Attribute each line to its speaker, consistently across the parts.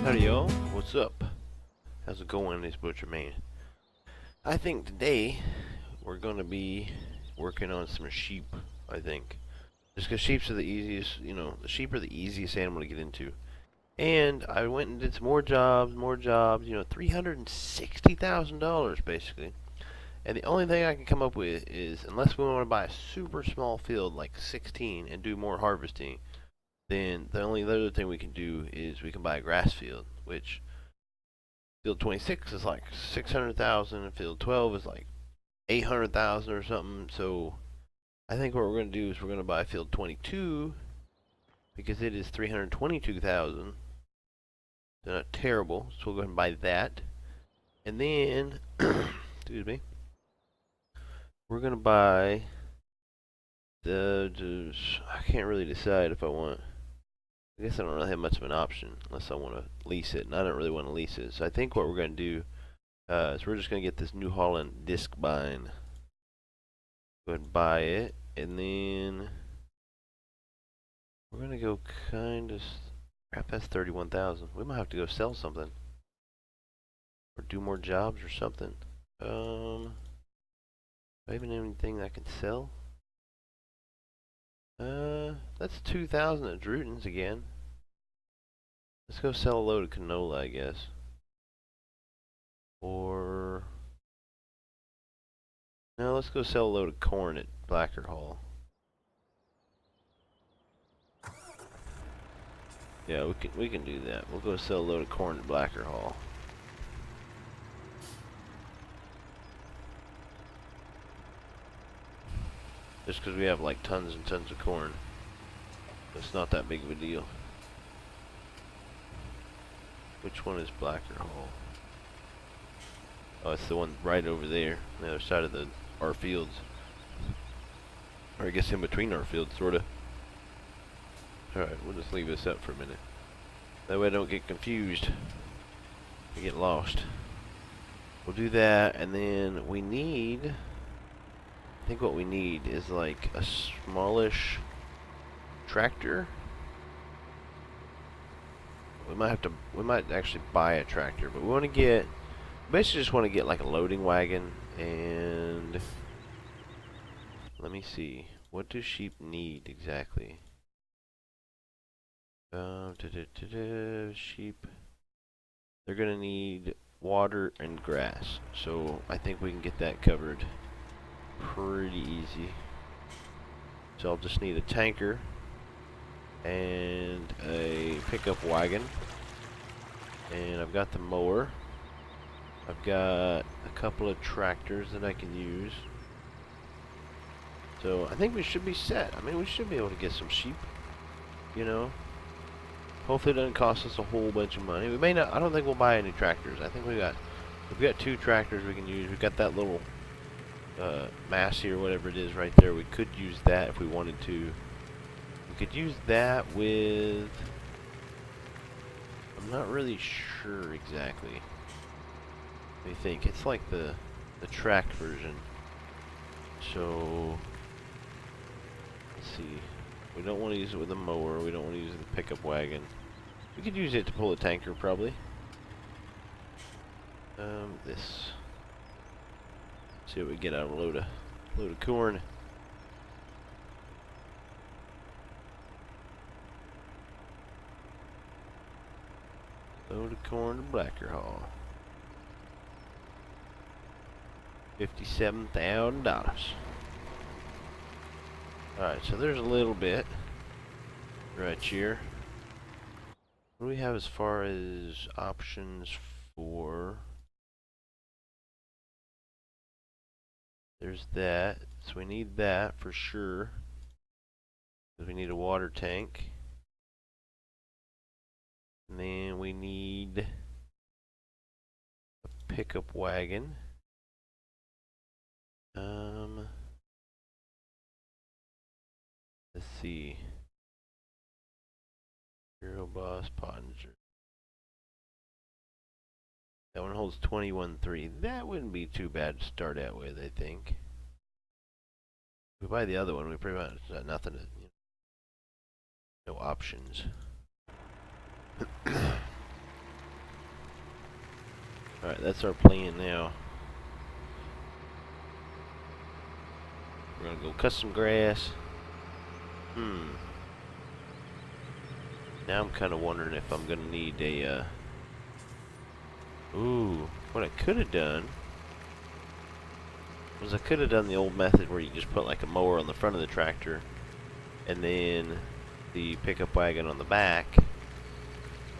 Speaker 1: Howdy y'all, what's up? How's it going, this Butcher Man? I think today we're gonna be working on some sheep, I think. Just because sheep are the easiest, the sheep are the easiest animal to get into. And I went and did some more jobs, $360,000 basically. And the only thing I can come up with is, unless we want to buy a super small field, like 16, and do more harvesting, then the only other thing we can do is we can buy a grass field, which field 26 is like 600,000, and field 12 is like 800,000 or something. So I think what we're going to do is we're going to buy field 22 because it is 322,000. They're not terrible, so we'll go ahead and buy that. And then, excuse me, we're going to buy I can't really decide if I want. I guess I don't really have much of an option unless I want to lease it, and I don't really want to lease it. So I think what we're going to do is we're just going to get this New Holland disc bind. Go ahead and buy it, and then we're going to go kind of FS31,000. We might have to go sell something or do more jobs or something. Do I even have anything that I can sell? That's 2,000 at Drutons again. Let's go sell a load of canola, I guess. Or no, let's go sell a load of corn at Blacker Hall. Yeah, we can do that. We'll go sell a load of corn at Blacker Hall. Just because we have like tons and tons of corn. It's not that big of a deal. Which one is Blacker Hall? Oh, it's the one right over there, on the other side of our fields. Or I guess in between our fields, sorta. Alright, we'll just leave this up for a minute. That way I don't get confused. I get lost. We'll do that, and then we need... I think what we need is like a smallish tractor. We might actually buy a tractor, but we want to get, basically just want to get like a loading wagon. And let me see, what do sheep need exactly? Sheep, they're gonna need water and grass, so I think we can get that covered pretty easy. So I'll just need a tanker and a pickup wagon, and I've got the mower. I've got a couple of tractors that I can use. So I think we should be set. I mean, we should be able to get some sheep, you know. Hopefully it doesn't cost us a whole bunch of money. We may not, I don't think we'll buy any tractors. I think we've got 2 tractors we can use. We've got that little Massey or whatever it is right there. We could use that if we wanted to. We could use that with, I'm not really sure exactly. Let me think. It's like the track version. So let's see. We don't want to use it with a mower. We don't want to use it with a pickup wagon. We could use it to pull a tanker probably. This. See what we get out of a load of corn. Load of corn to Blacker Hall. $57,000. Alright, so there's a little bit right here. What do we have as far as options for? There's that, so we need that for sure. Because we need a water tank. And then we need a pickup wagon. Let's see. Hero Boss Pottinger. That one holds 21.3. That wouldn't be too bad to start out with, I think. If we buy the other one, we pretty much got nothing to, no options. Alright, that's our plan now. We're gonna go cut some grass. Now I'm kind of wondering if I'm gonna need a, ooh, what I could have done was I could have done the old method where you just put like a mower on the front of the tractor and then the pickup wagon on the back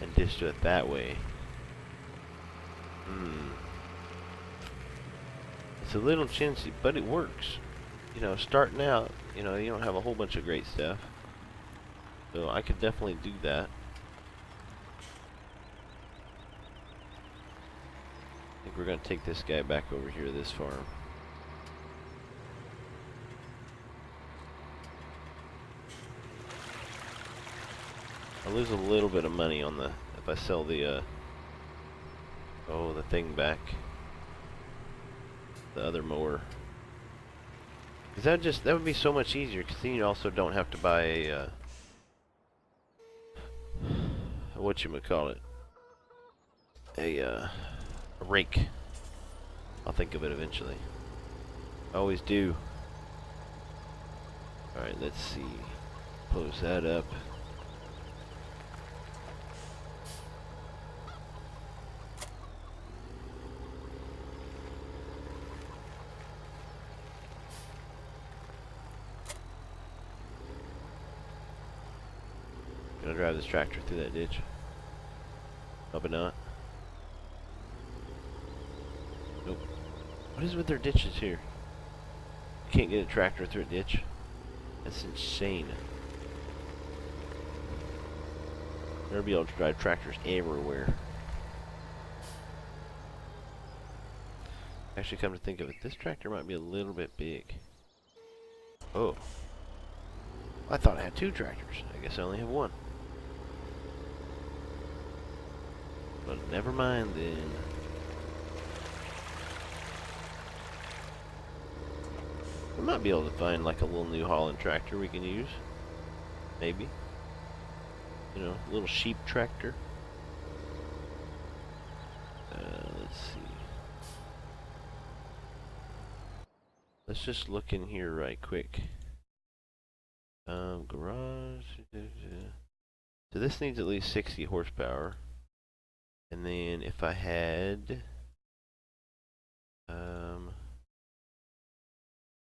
Speaker 1: and just do it that way. It's a little chintzy, but it works. You know, starting out, you know, you don't have a whole bunch of great stuff. So I could definitely do that. I think we're going to take this guy back over here to this farm. I'll lose a little bit of money on the, if I sell the, the thing back. The other mower. Because that would be so much easier, because then you also don't have to buy a, whatchamacallit, a rake. I'll think of it eventually. I always do. Alright, let's see. Close that up. Gonna drive this tractor through that ditch. Probably not. Nope. What is with their ditches here? You can't get a tractor through a ditch? That's insane. They'll be able to drive tractors everywhere. Actually, come to think of it, this tractor might be a little bit big. Oh. I thought I had two tractors. I guess I only have one. But never mind then. We might be able to find like a little New Holland tractor we can use. Maybe. You know, a little sheep tractor. Let's see. Let's just look in here right quick. Garage. So this needs at least 60 horsepower. And then if I had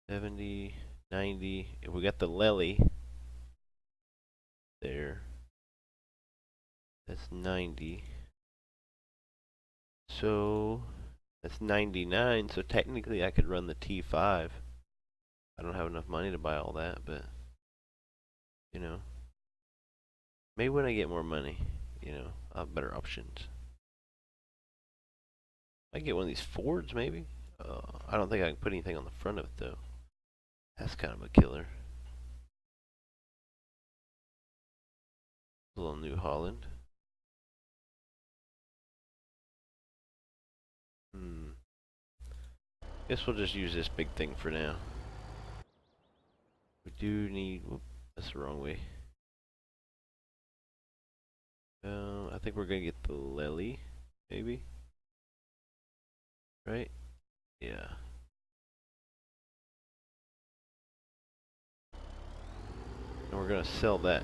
Speaker 1: 70, 90, if we got the Lely there, that's 90. So that's 99, so technically I could run the T5. I don't have enough money to buy all that, but you know, maybe when I get more money, you know, I'll have better options. I can get one of these Fords, maybe. I don't think I can put anything on the front of it, though. That's kind of a killer. A little New Holland. Guess we'll just use this big thing for now. We do need... Whoop, that's the wrong way. I think we're going to get the Lely, maybe. Right? Yeah. And we're gonna sell that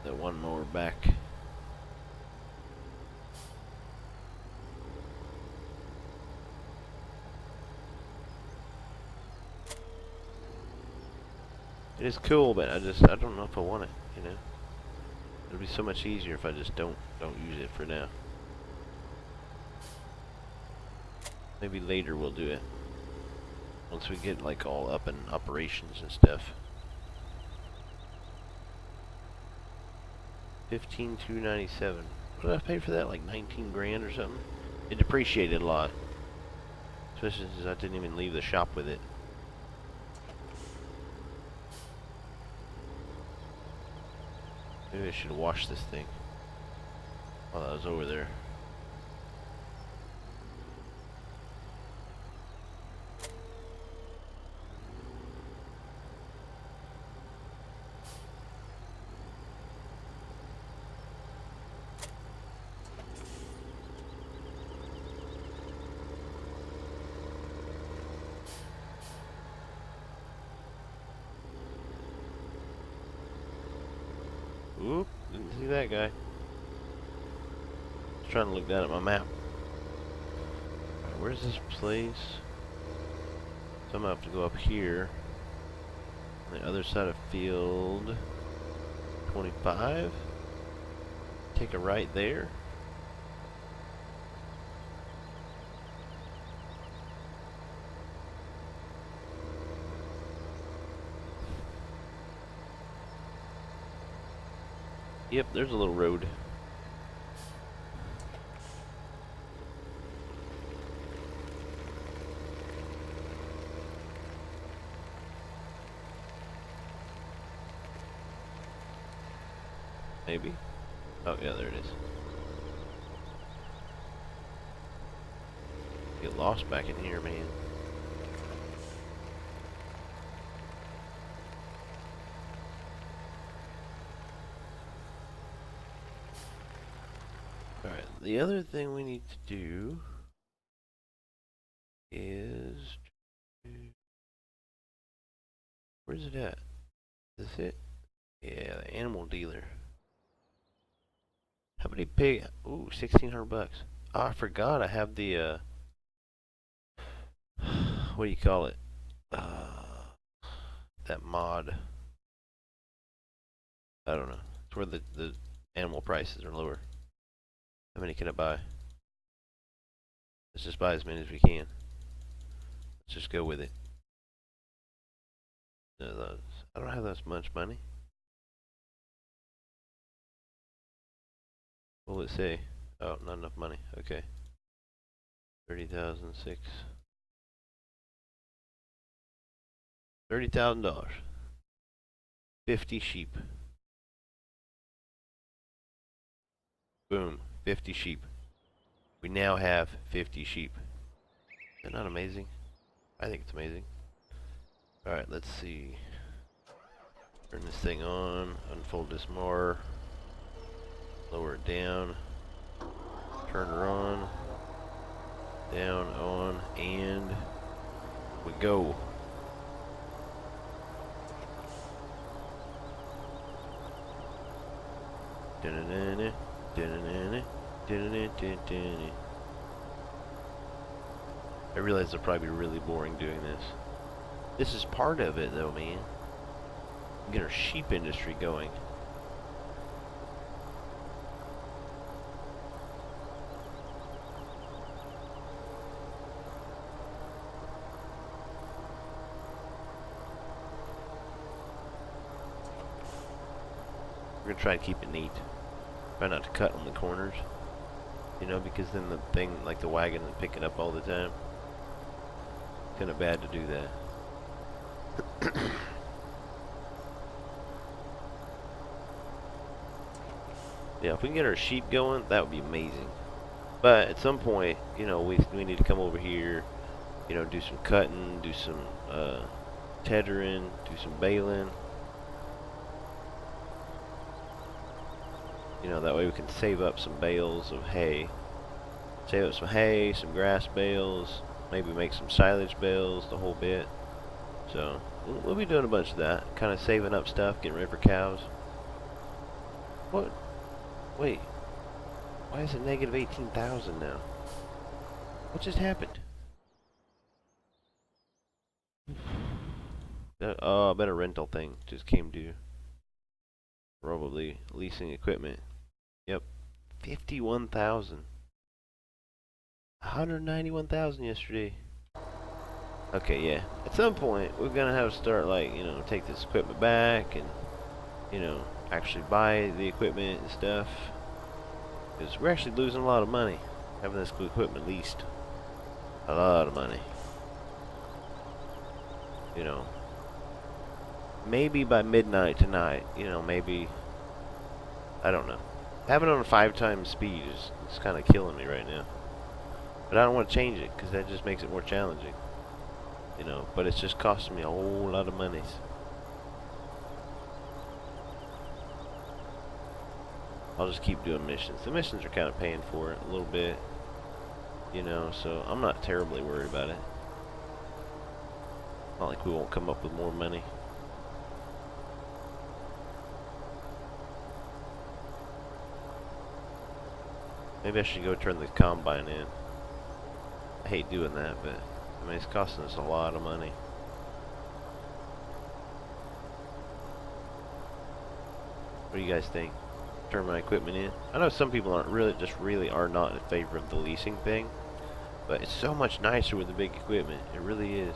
Speaker 1: one mower back. It is cool, but I don't know if I want it, you know. It'll be so much easier if I just don't use it for now. Maybe later we'll do it. Once we get like all up in operations and stuff. 15,297. What did I pay for that? Like 19 grand or something? It depreciated a lot. Especially since I didn't even leave the shop with it. Maybe I should wash this thing while I was over there. Oop, didn't see that guy. I was trying to look down at my map. Alright, where's this place? So I'm gonna have to go up here. On the other side of field 25. Take a right there. Yep, there's a little road. Maybe. Oh, yeah, there it is. Get lost back in here, man. Alright, the other thing we need to do is... Where's it at? Is this it? Yeah, the animal dealer. How many pig? Ooh, 1,600 bucks. Oh, I forgot I have the, what do you call it? That mod. I don't know. It's where the animal prices are lower. How many can I buy? Let's just buy as many as we can. Let's just go with it. No, I don't have that much money. What will it say? Oh, not enough money. Okay. 30,006. $30,000. 50 sheep. Boom. 50 sheep. We now have 50 sheep. Is that not amazing? I think it's amazing. Alright, let's see. Turn this thing on. Unfold this more. Lower it down. Turn her on. Down, on, and we go. Dun-dun-dun-dun, dun-dun-dun-dun, dun-dun-dun-dun-dun. I realize it'll probably be really boring doing this. This is part of it though, man. Get our sheep industry going. We're gonna try and keep it neat. Try not to cut on the corners. You know, because then the thing, like the wagon, is picking up all the time. It's kinda bad to do that. Yeah, if we can get our sheep going, that would be amazing. But at some point, you know, we need to come over here, you know, do some cutting, do some tethering, do some baling. You know, that way we can save up some bales of hay. Save up some hay, some grass bales, maybe make some silage bales, the whole bit. So, we'll be doing a bunch of that. Kind of saving up stuff, getting ready for cows. What? Wait. Why is it negative 18,000 now? What just happened? Oh, I bet a rental thing just came due. Probably leasing equipment. Yep. 51,000. 191,000 yesterday. Okay, yeah. At some point, we're gonna have to start, like, you know, take this equipment back and, you know, actually buy the equipment and stuff. Because we're actually losing a lot of money having this equipment leased. A lot of money. You know. Maybe by midnight tonight, you know, maybe, I don't know. Having it on a 5 times speed is kind of killing me right now. But I don't want to change it, because that just makes it more challenging. You know, but it's just costing me a whole lot of money. I'll just keep doing missions. The missions are kind of paying for it a little bit. You know, so I'm not terribly worried about it. Not like we won't come up with more money. Maybe I should go turn the combine in. I hate doing that, but I mean it's costing us a lot of money. What do you guys think? Turn my equipment in? I know some people aren't really are not in favor of the leasing thing, but it's so much nicer with the big equipment. It really is.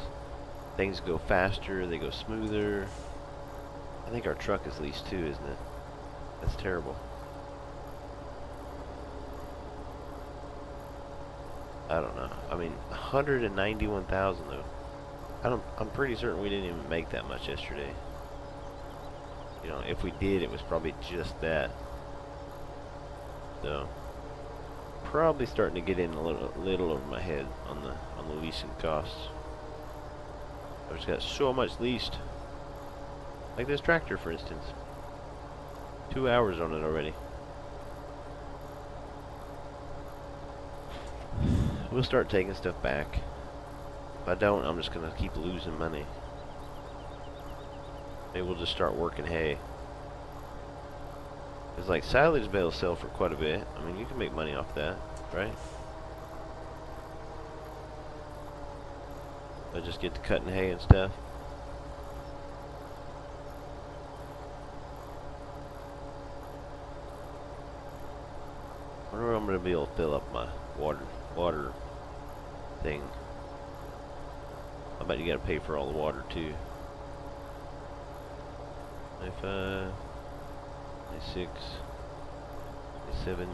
Speaker 1: Things go faster, they go smoother. I think our truck is leased too, isn't it? That's terrible. I don't know. I mean, 191,000 though. I'm pretty certain we didn't even make that much yesterday. You know, if we did, it was probably just that. So, probably starting to get in a little over my head on the leasing costs. I've just got so much leased. Like this tractor, for instance. 2 hours on it already. We'll start taking stuff back. If I don't, I'm just gonna keep losing money. Maybe we'll just start working hay. Cause like silage bales sell for quite a bit. I mean, you can make money off that, right? I just get to cutting hay and stuff. I wonder if I'm gonna be able to fill up my water thing. I bet you gotta pay for all the water too. 25, 26, 27.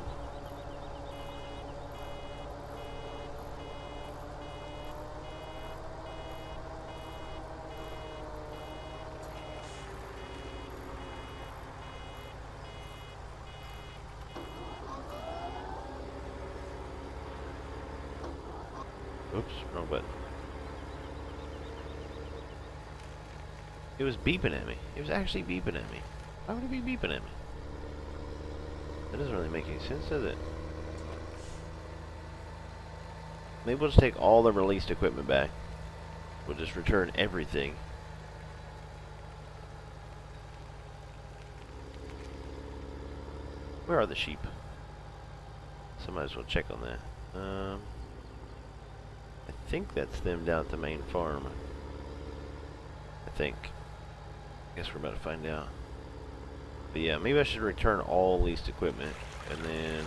Speaker 1: Oops, wrong button. It was beeping at me. It was actually beeping at me. Why would it be beeping at me? That doesn't really make any sense, does it? Maybe we'll just take all the released equipment back. We'll just return everything. Where are the sheep? Somebody might as well check on that. I think that's them down at the main farm. I think. Guess we're about to find out. But yeah, maybe I should return all leased equipment, and then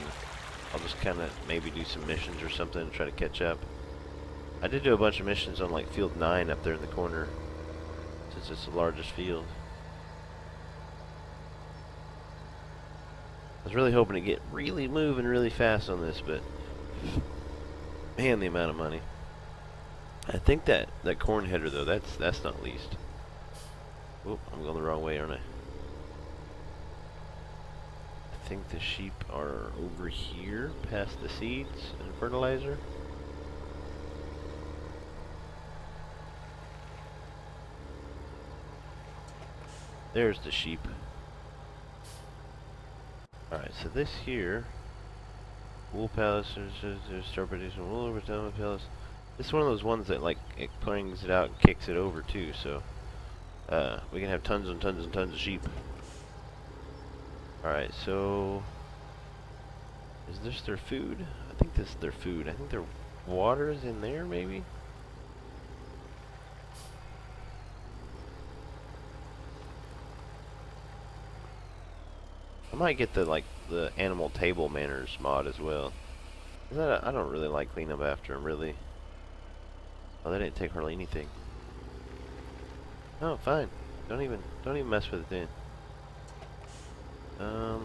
Speaker 1: I'll just kind of maybe do some missions or something and try to catch up. I did do a bunch of missions on like field 9 up there in the corner, since it's the largest field. I was really hoping to get really moving really fast on this, but man, the amount of money. I think that corn header though, that's not leased. Oop, I'm going the wrong way, aren't I? I think the sheep are over here, past the seeds and fertilizer. There's the sheep. Alright, so this here, wool pallets, start producing wool over time pallets. This is one of those ones that like it brings it out and kicks it over too, so we can have tons and tons and tons of sheep. Alright, so is this their food? I think this is their food. I think their water is in there maybe? I might get the animal table manners mod as well. I don't really like cleaning up after them really. Oh, they didn't take hardly anything. Oh, fine. Don't even mess with it then.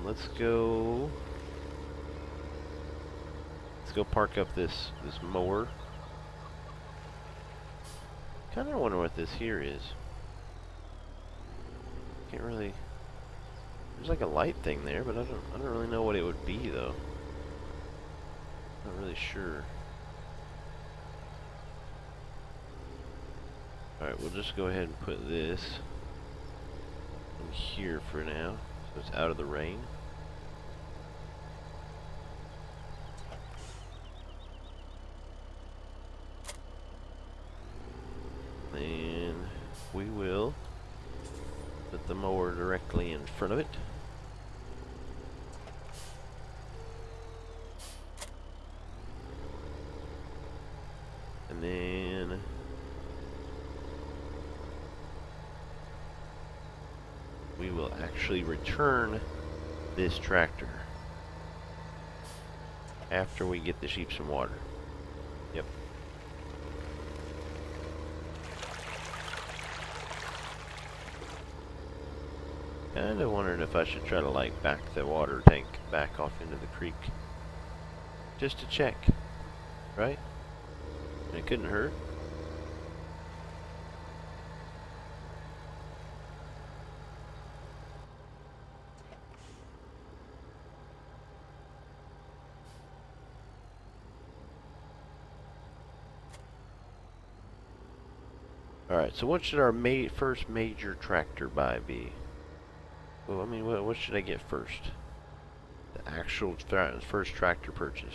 Speaker 1: Let's go park up this mower. Kind of wonder what this here is. Can't really. There's like a light thing there, but I don't really know what it would be though. Not really sure. Alright, we'll just go ahead and put this in here for now, so it's out of the rain. And we will put the mower directly in front of it. actually return this tractor after we get the sheep some water. Yep. Kinda wondering if I should try to like back the water tank back off into the creek. Just to check. Right? It couldn't hurt. Alright, so what should our first major tractor buy be? Well, I mean, what should I get first? The actual first tractor purchase.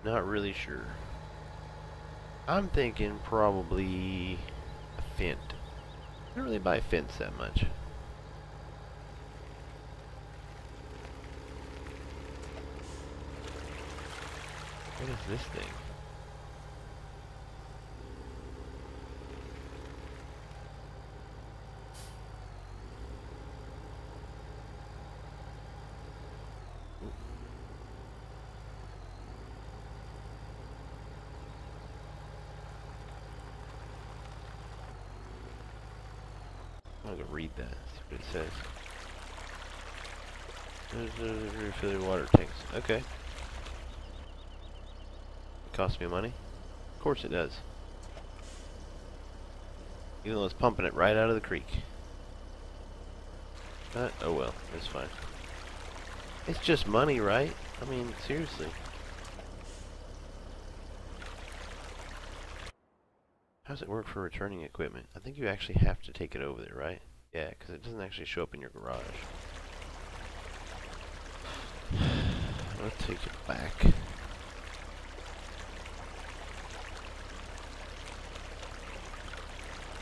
Speaker 1: Not really sure. I'm thinking probably a Fent. I don't really buy Fents that much. What is this thing? I'm gonna read that. See what it says. Refill your water tanks. Okay. It costs me money? Of course it does. Even though it's pumping it right out of the creek. But, oh well, it's fine. It's just money, right? I mean, seriously. How does it work for returning equipment? I think you actually have to take it over there, right? Yeah, because it doesn't actually show up in your garage. Let's take it back.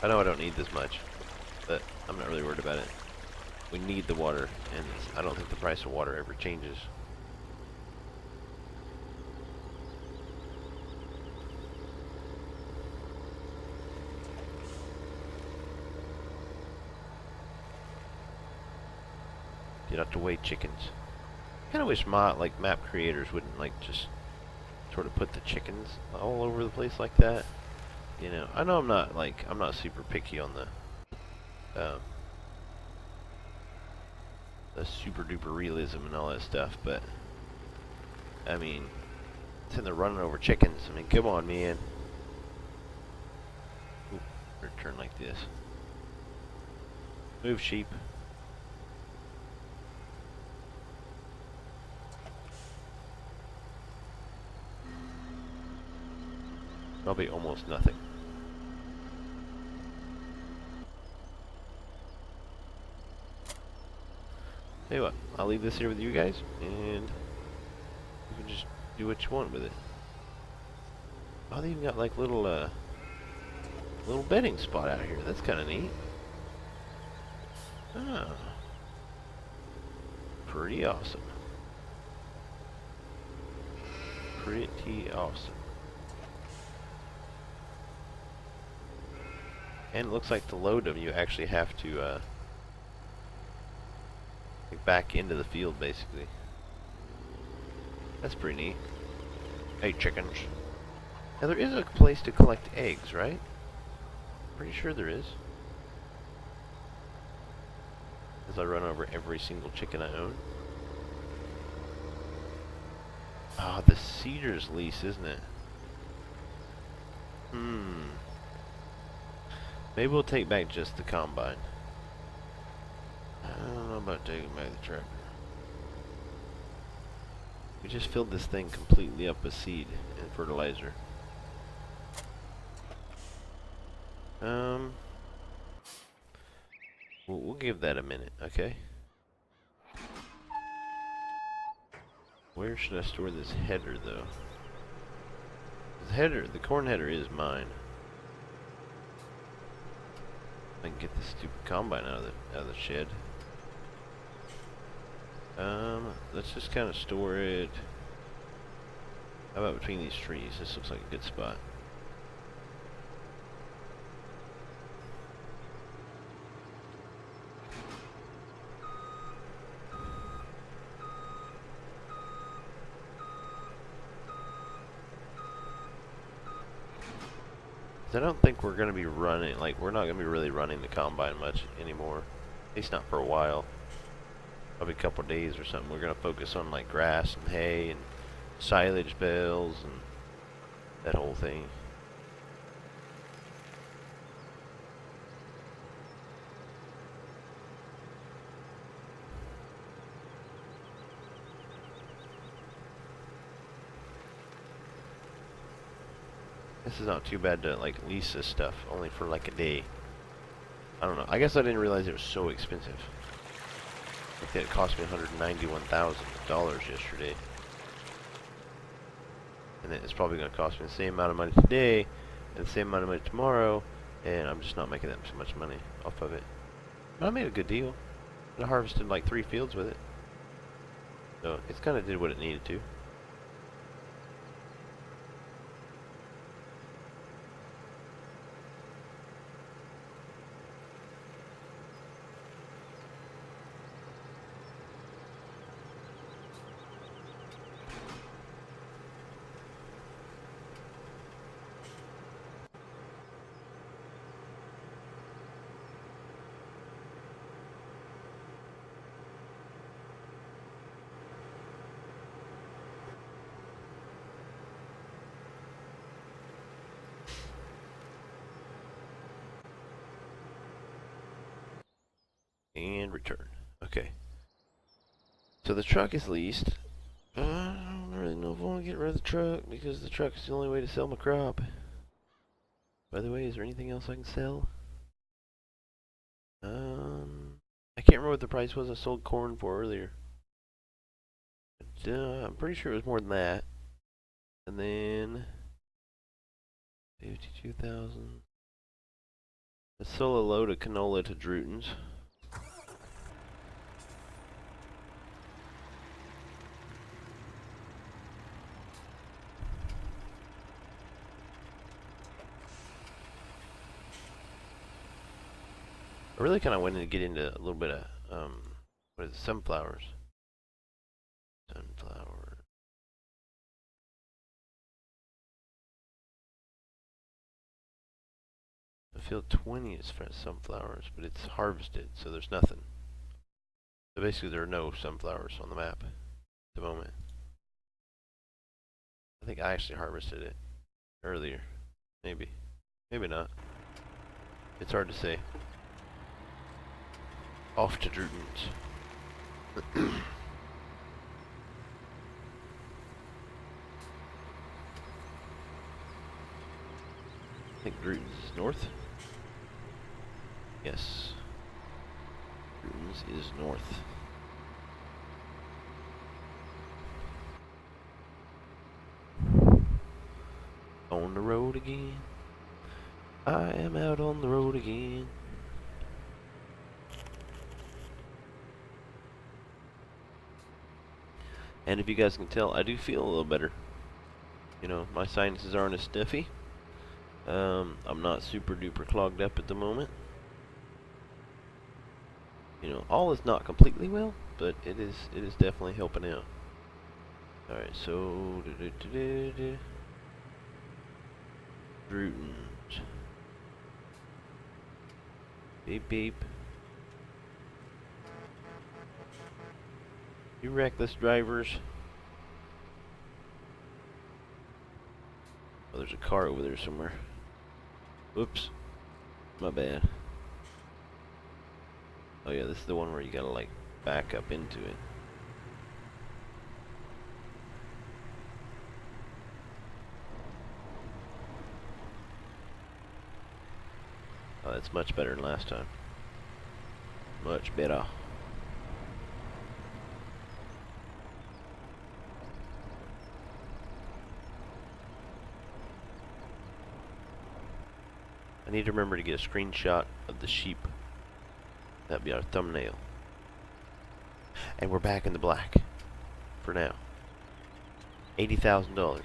Speaker 1: I know I don't need this much, but I'm not really worried about it. We need the water, and I don't think the price of water ever changes. You don't have to weigh chickens. I kind of wish map creators wouldn't just sort of put the chickens all over the place like that. You know, I know I'm not super picky on the super duper realism and all that stuff, but I mean, sitting there running over chickens. I mean, come on, man. Ooh, turn like this. Move, sheep. Probably almost nothing. Tell you what, I'll leave this here with you guys, and you can just do what you want with it. Oh, they even got like little bedding spot out here. That's kind of neat. Ah, pretty awesome. Pretty awesome. And it looks like to load them, you actually have to back into the field, basically. That's pretty neat. Hey, chickens. Now, there is a place to collect eggs, right? Pretty sure there is. As I run over every single chicken I own. Ah, the Cedars lease, isn't it? Maybe we'll take back just the combine. I don't know about taking back the tractor. We just filled this thing completely up with seed and fertilizer. We'll give that a minute, okay? Where should I store this header, though? The corn header is mine. I can get this stupid combine out of the shed. Let's just kind of store it. How about between these trees? This looks like a good spot. 'Cause I don't think we're gonna be running, like, we're not gonna be really running the combine much anymore. At least not for a while. Probably a couple days or something. We're gonna focus on, like, grass and hay and silage bales and that whole thing. This is not too bad to, like, lease this stuff, only for, like, a day. I don't know. I guess I didn't realize it was so expensive. I think it cost me $191,000 yesterday. And it's probably going to cost me the same amount of money today, and the same amount of money tomorrow, and I'm just not making that much money off of it. But I made a good deal. I harvested, like, 3 fields with it. So, it's kind of did what it needed to. And return. Okay. So the truck is leased. I don't really know if I want to get rid of the truck because the truck is the only way to sell my crop. By the way, is there anything else I can sell? I can't remember what the price was I sold corn for earlier. But, I'm pretty sure it was more than that. And then 52,000. I sold a load of canola to Drutons. I really kind of wanted to get into a little bit of, what is it, sunflowers. Sunflower. Field 20 is for sunflowers, but it's harvested, so there's nothing. So basically there are no sunflowers on the map at the moment. I think I actually harvested it earlier. Maybe. Maybe not. It's hard to say. Off to Drutons. I think Drutons is north. Yes. Drutons is north. On the road again. I am out on the road again. And if you guys can tell, I do feel a little better. You know, my sinuses aren't as stuffy. I'm not super duper clogged up at the moment. You know, all is not completely well, but it is definitely helping out. Alright, so Drutons. Beep beep. You reckless drivers. Oh, there's a car over there somewhere. Whoops. My bad. Oh yeah, this is the one where you gotta like back up into it. Oh, that's much better than last time. Much better. I need to remember to get a screenshot of the sheep. That'd be our thumbnail. And we're back in the black. For now. $80,000.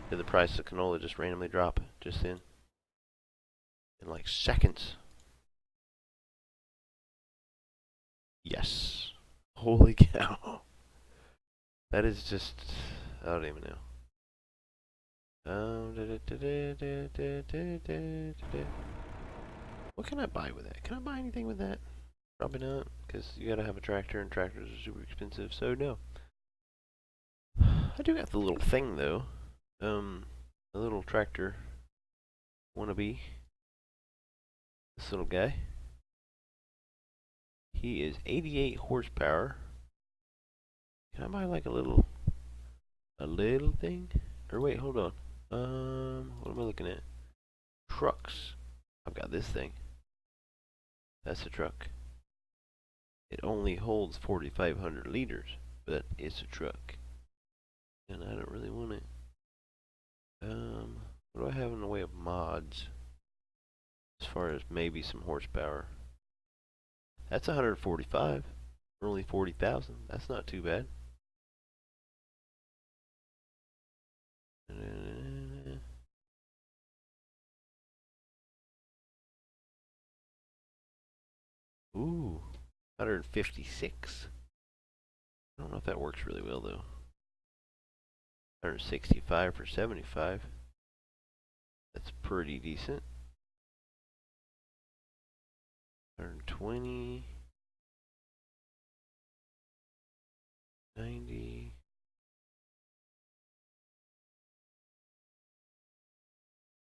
Speaker 1: Did the price of canola just randomly drop just then? In like seconds. Yes. Holy cow. That is just, I don't even know. What can I buy with that? Can I buy anything with that? Probably not, because you gotta have a tractor, and tractors are super expensive, so no. I do got the little thing, though. The little tractor wannabe. This little guy. He is 88 horsepower. Can I buy like a little thing? Or wait, hold on. What am I looking at? Trucks. I've got this thing. That's a truck. It only holds 4,500 liters, but it's a truck. And I don't really want it. What do I have in the way of mods? As far as maybe some horsepower. That's 145 for only 40,000. That's not too bad. Ooh, 156. I don't know if that works really well though. 165 for 75. That's pretty decent. 120. 90.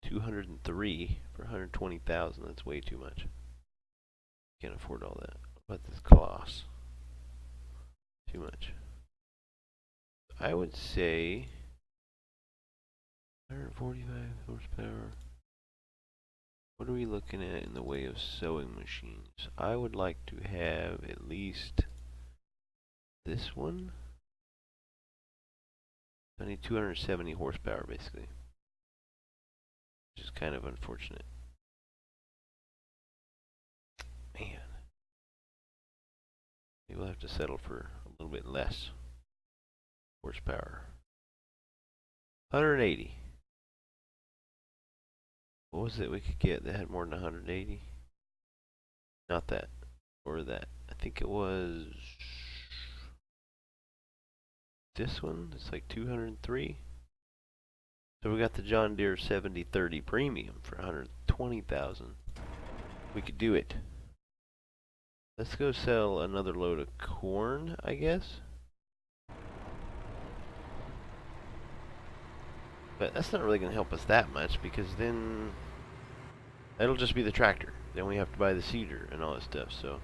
Speaker 1: 203 for 120,000. That's way too much. Can't afford all that. What about this Colossus? Too much. I would say 145 horsepower. What are we looking at in the way of sewing machines? I would like to have at least this one. I need 270 horsepower basically, which is kind of unfortunate. Man, maybe we'll have to settle for a little bit less horsepower. 180. What was it we could get that had more than 180? Not that, or that. I think it was this one. It's like 203. So we got the John Deere 7030 Premium for 120,000. We could do it. Let's go sell another load of corn, I guess. But that's not really going to help us that much, because then it'll just be the tractor. Then we have to buy the seeder and all that stuff. So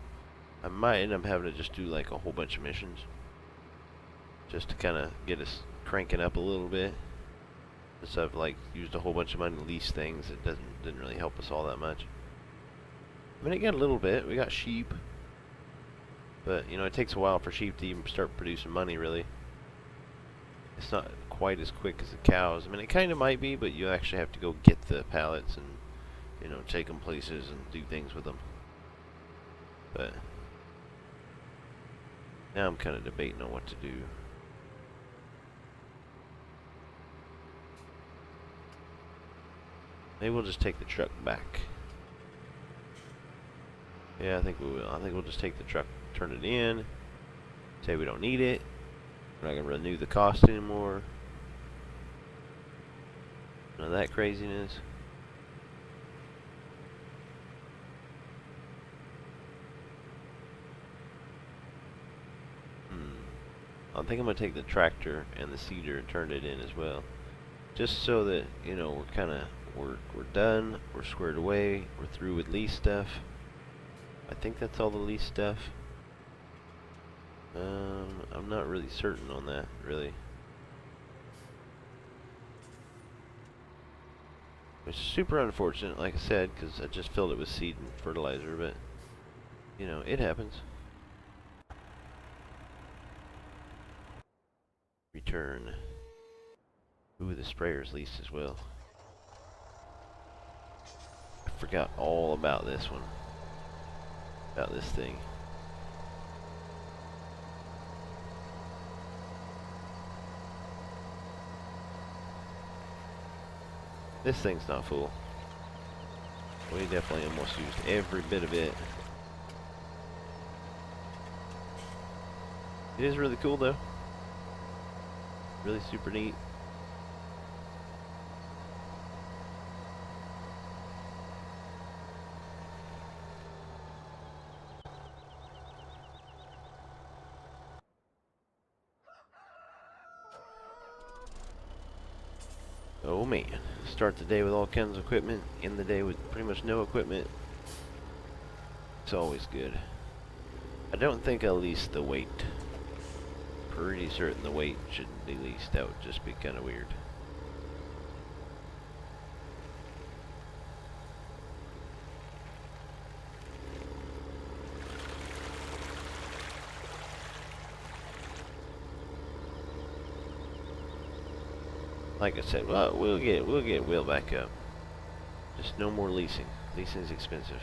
Speaker 1: I might end up having to just do like a whole bunch of missions, just to kind of get us cranking up a little bit. So I've like used a whole bunch of money to lease things. It didn't really help us all that much. I mean, it got a little bit. We got sheep, but you know, it takes a while for sheep to even start producing money. Really, it's not quite as quick as the cows. I mean, it kind of might be, but you actually have to go get the pallets and, you know, take them places and do things with them. But now I'm kind of debating on what to do. Maybe we'll just take the truck back. Yeah, I think we will. I think we'll just take the truck, turn it in, say we don't need it. We're not going to renew the cost anymore. None of that craziness. I think I'm going to take the tractor and the seeder and turn it in as well. Just so that, you know, we're kind of, we're done, we're squared away, we're through with lease stuff. I think that's all the lease stuff. I'm not really certain on that, really. It's super unfortunate, like I said, because I just filled it with seed and fertilizer, but, you know, it happens. Return. Ooh, the sprayer's leased as well. I forgot all about this one. About this thing. This thing's not full. We definitely almost used every bit of it. It is really cool though. Really super neat. Oh man, start the day with all kinds of equipment, end the day with pretty much no equipment. It's always good. I don't think I'll lease the weight. Pretty certain the weight shouldn't be leased. That would just be kind of weird. Like I said, well, we'll get Will back up. Just no more leasing. Leasing is expensive.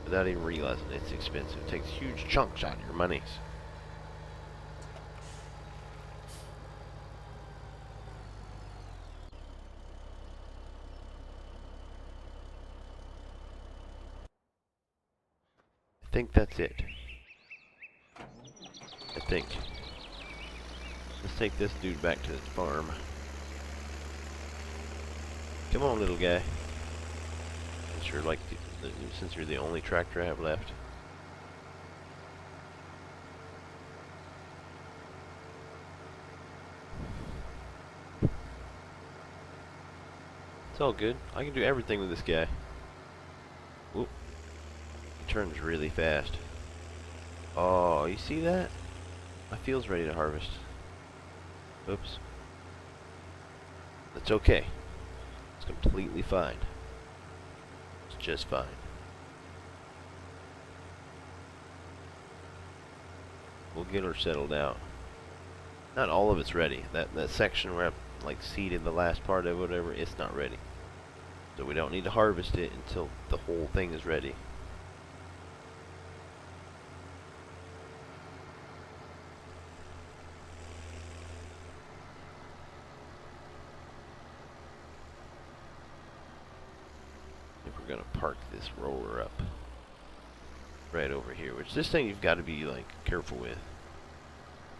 Speaker 1: Without even realizing it's expensive. It takes huge chunks out of your monies. I think that's it. I think. Let's take this dude back to his farm. Come on, little guy. Since you're like since you're the only tractor I have left. It's all good. I can do everything with this guy. Whoop. He turns really fast. Oh, you see that? My field's ready to harvest. Oops. That's okay. It's completely fine. It's just fine. We'll get her settled out. Not all of it's ready. That section where I like seeded the last part of whatever, it's not ready. So we don't need to harvest it until the whole thing is ready. We're gonna park this roller up right over here, which this thing you've got to be like careful with,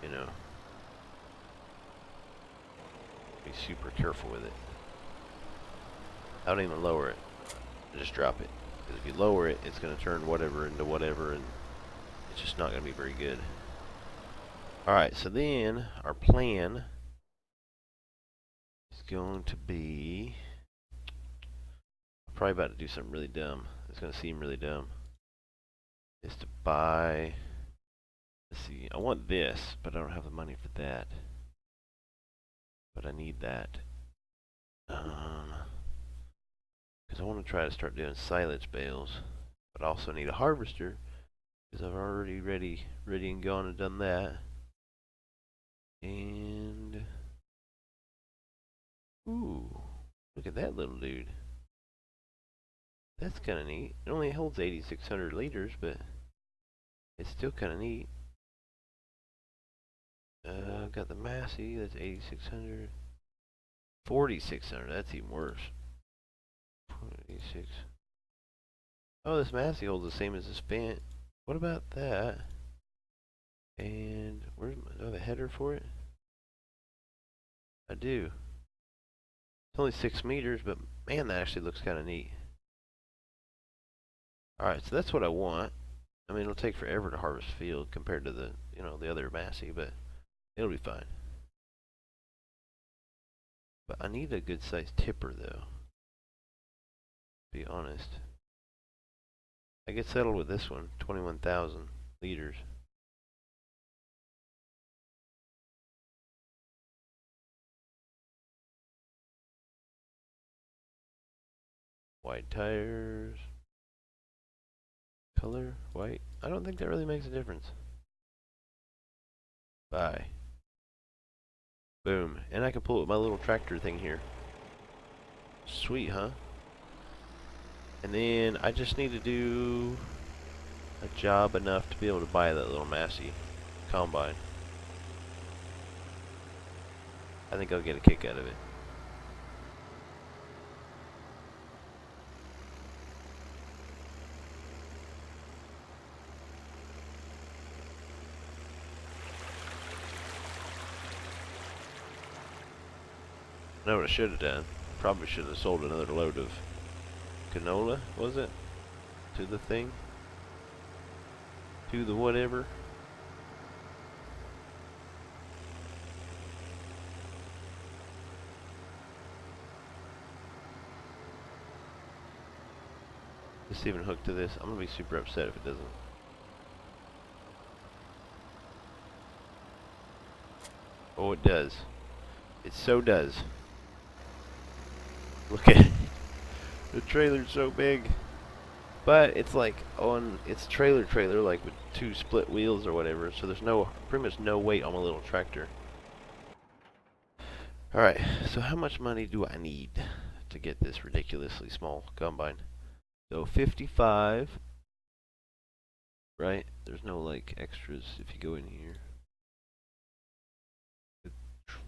Speaker 1: you know, be super careful with it. I don't even lower it, I just drop it, because if you lower it, it's gonna turn whatever into whatever, and it's just not gonna be very good. Alright, so then our plan is going to be, I'm probably about to do something really dumb. It's gonna seem really dumb. Is to buy, let's see, I want this, but I don't have the money for that. But I need that. Because I want to try to start doing silage bales. But I also need a harvester, because I've already ready and gone and done that. And, ooh, look at that little dude. That's kind of neat. It only holds 8,600 liters, but it's still kind of neat. I've got the Massey, that's 8,600. 4,600, that's even worse. 46. Oh, this Massey holds the same as this Fant. What about that? And where's my, do I have a header for it? I do. It's only 6 meters, but man, that actually looks kind of neat. Alright, so that's what I want. I mean, it'll take forever to harvest field compared to the, you know, the other Massey, but it'll be fine. But I need a good sized tipper though, to be honest. I get settled with this one, 21,000 liters. Wide tires. Color, white. I don't think that really makes a difference. Bye. Boom. And I can pull it with my little tractor thing here. Sweet, huh? And then I just need to do a job enough to be able to buy that little Massey combine. I think I'll get a kick out of it. I know what I should have done. Probably should have sold another load of canola, was it? To the thing? To the whatever? this even hook to this? I'm gonna be super upset if it doesn't. Oh, it does. It so does. Look at it. The trailer's so big. But it's like it's trailer like with 2 split wheels or whatever, so there's pretty much no weight on my little tractor. Alright, so how much money do I need to get this ridiculously small combine? So 55, right? There's no like extras if you go in here.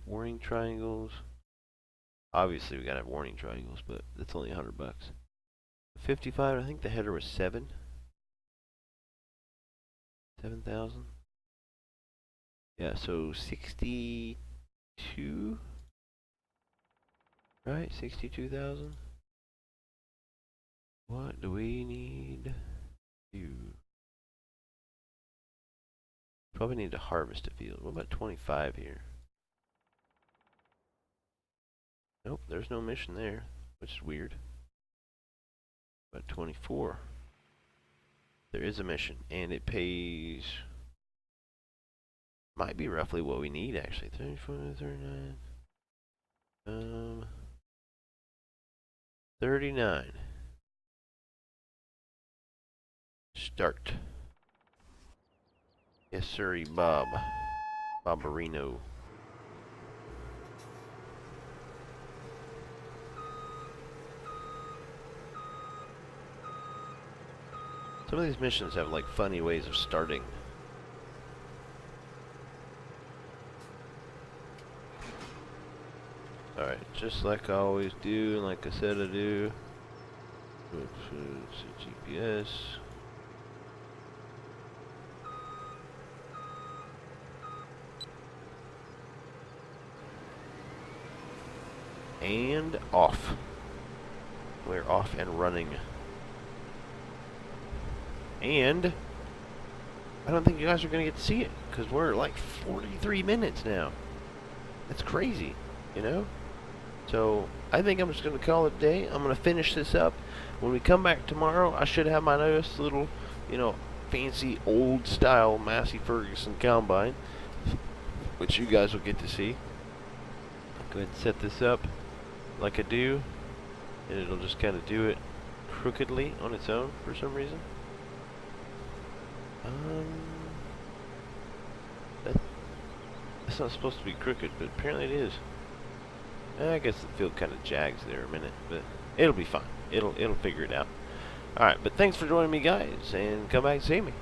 Speaker 1: Warning triangles. Obviously we gotta have warning triangles, but that's only $100. 55, I think the header was 7,000. Yeah, so 62, right? 62,000. What do we need? Probably need to harvest a field. What about 25 here? Nope, there's no mission there, which is weird. About 24. There is a mission, and it pays. Might be roughly what we need, actually. 34, 39. 39. Start. Yes, sirree, Bob. Bobberino. Some of these missions have like funny ways of starting. Alright, just like I always do, and like I said I do. Oops, GPS. And off. We're off and running. And I don't think you guys are going to get to see it, because we're at like 43 minutes now. That's crazy, you know? So I think I'm just going to call it a day. I'm going to finish this up. When we come back tomorrow, I should have my newest little, you know, fancy old style Massey Ferguson combine, which you guys will get to see. I'll go ahead and set this up like I do, and it'll just kind of do it crookedly on its own for some reason. That's not supposed to be crooked, but apparently it is. I guess the field kind of jags there a minute, but it'll be fine. It'll figure it out. Alright, but thanks for joining me, guys, and come back and see me.